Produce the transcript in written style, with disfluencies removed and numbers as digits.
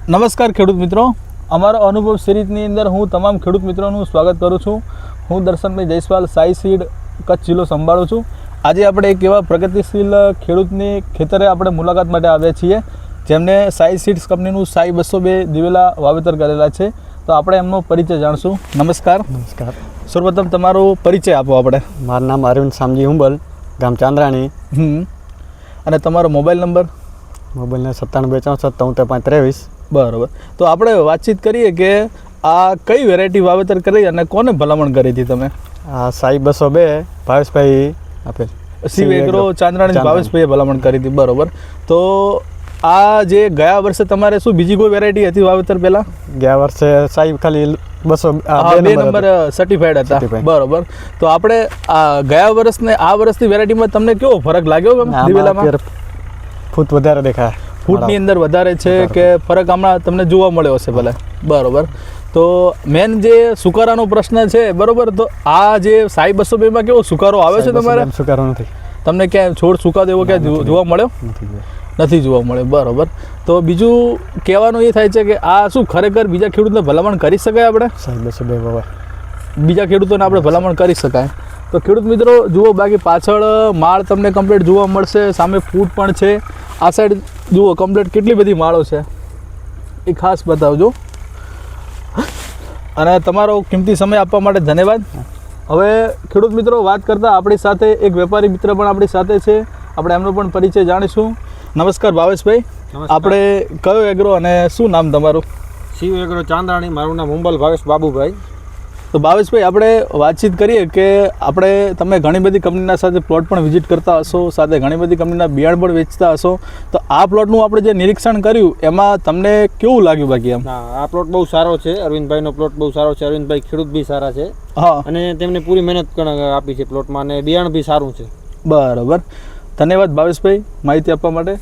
નમસ્કાર ખેડૂત મિત્રો, અમારો અનુભવ સિરીઝની અંદર હું તમામ ખેડૂત મિત્રોનું સ્વાગત કરું છું. હું દર્શનભાઈ જયસ્વાલ સાઈ સીડ કચ્છ જિલ્લો સંભાળું છું. આજે આપણે એક એવા પ્રગતિશીલ ખેડૂતની ખેતરે આપણે મુલાકાત માટે આવ્યા છીએ જેમને સાઈ સીડ્સ કંપનીનું સાઈ 202 દિવેલા વાવેતર કરેલા છે. તો આપણે એમનો પરિચય જાણશું. નમસ્કાર. નમસ્કાર. સર્વપ્રથમ તમારો પરિચય આપો આપણે. મારું નામ અરવિંદ શામજી હુંબલ, ગામ ચાંદ્રાણી. અને તમારો મોબાઈલ નંબર? મોબાઈલ 97 બરાબર. તો આપણે વાતચીત કરીએ કે આ કઈ વેરાયટી વાવેતર કરી અને કોને ભલામણ કરી હતી તમે? આ સાઈ 202 ભાવેશભાઈ આપેલ. શિવ એગ્રો ચાંદ્રાણી ભાવેશભાઈએ ભલામણ કરી હતી. બરાબર. તો આ જે ગયા વર્ષે તમારે શું બીજી કોઈ વેરાયટી હતી વાવેતર પહેલાં? ગયા વર્ષે સાઈ ખાલી 202 નંબર સર્ટિફાઈડ હતા. બરાબર. તો આપણે આ ગયા વર્ષને આ વર્ષની વેરાયટીમાં તમને કેવો ફરક લાગ્યો દિવેલામાં? ફૂટ વધારે દેખાય, ફૂટની અંદર વધારે છે કે ફરક હમણાં તમને જોવા મળ્યો હશે ભલે? બરાબર. તો મેન જે સુકારાનો પ્રશ્ન છે, બરાબર, તો આ જે સાઈ 202 માં કેવો સુકારો આવે છે તમારે? સુકારો નથી. તમને ક્યાંય છોડ સુકાતો એવો ક્યાંય જોવા મળ્યો નથી? જોવા મળ્યો. બરાબર. તો બીજું કહેવાનું એ થાય છે કે આ શું ખરેખર બીજા ખેડૂતને ભલામણ કરી શકાય? આપણે સાઈ 202 બીજા ખેડૂતોને આપણે ભલામણ કરી શકાય. તો ખેડૂત મિત્રો જુઓ, બાકી પાછળ માળ તમને કમ્પ્લીટ જોવા મળશે, સામે ફૂટ પણ છે. આ સાઈડ જુઓ કમ્પ્લીટ કેટલી બધી માળો છે એ ખાસ બતાવજો. અને તમારો કિંમતી સમય આપવા માટે ધન્યવાદ. હવે ખેડૂત મિત્રો વાત કરતાં આપણી સાથે એક વેપારી મિત્ર પણ આપણી સાથે છે. આપણે એમનો પણ પરિચય જાણીશું. નમસ્કાર ભાવેશભાઈ. આપણે કયો એગ્રો અને શું નામ તમારું? શિવ એગ્રો ચાંદ્રાણી. મારું નામ હુંબલ ભાવેશ બાબુભાઈ. તો ભાવેશભાઈ, આપણે વાતચીત કરીએ કે આપણે તમે ઘણી બધી કંપનીના સાથે પ્લોટ પણ વિઝિટ કરતા હશો, સાથે ઘણી બધી કંપનીના બિયારણ પણ વેચતા હશો. તો આ પ્લોટનું આપણે જે નિરીક્ષણ કર્યું એમાં તમને કેવું લાગ્યું? બાકી એમ આ પ્લોટ બહુ સારો છે. અરવિંદભાઈનો પ્લોટ બહુ સારો છે. અરવિંદભાઈ ખેડૂત બી સારા છે. હા. અને તેમને પૂરી મહેનત આપી છે પ્લોટમાં, અને બિયારણ બી સારું છે. બરાબર. ધન્યવાદ ભાવેશભાઈ માહિતી આપવા માટે.